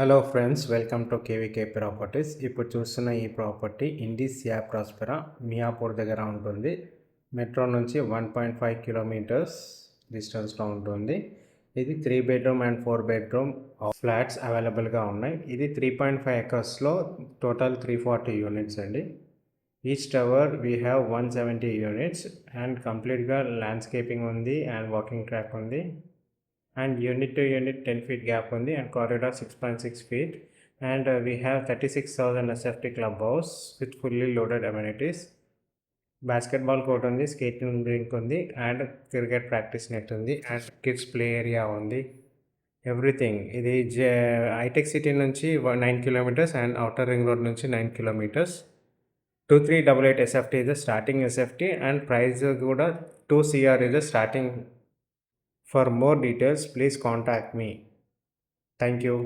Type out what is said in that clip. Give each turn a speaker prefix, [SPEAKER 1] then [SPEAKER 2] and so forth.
[SPEAKER 1] Hello friends, welcome to KVK properties. ఇప్పుడు చూస్తున్న ఈ ప్రాపర్టీ ఇండిస్ యా ప్రాస్పెరా మియాపూర్ దగ్గర ఉంటుంది. మెట్రో నుంచి 1.5 కిలోమీటర్స్ డిస్టెన్స్లో ఉంటుంది. ఇది 3 బెడ్రూమ్ అండ్ 4 బెడ్రూమ్ ఫ్లాట్స్ అవైలబుల్గా ఉన్నాయి. ఇది 3.5 ఎకర్స్లో టోటల్ 340 యూనిట్స్ అండి. Each tower we have 170 units and కంప్లీట్గా ల్యాండ్స్కేపింగ్ ఉంది అండ్ వాకింగ్ ట్రాక్ ఉంది. And unit to unit 10 feet gap ఉంది and corridor 6.6 feet and we have 36,000 SFT clubhouse with fully loaded amenities. Basketball court ఉంది, skating rink ఉంది and cricket practice net ఉంది and kids play area ఉంది. Everything. ఇది hitech city నుంచి 9 kilometres and outer ring road నుంచి 9 kilometres. 2388 SFT is the starting SFT and price కూడా 2 CR is the starting. For more details, please contact me. Thank you.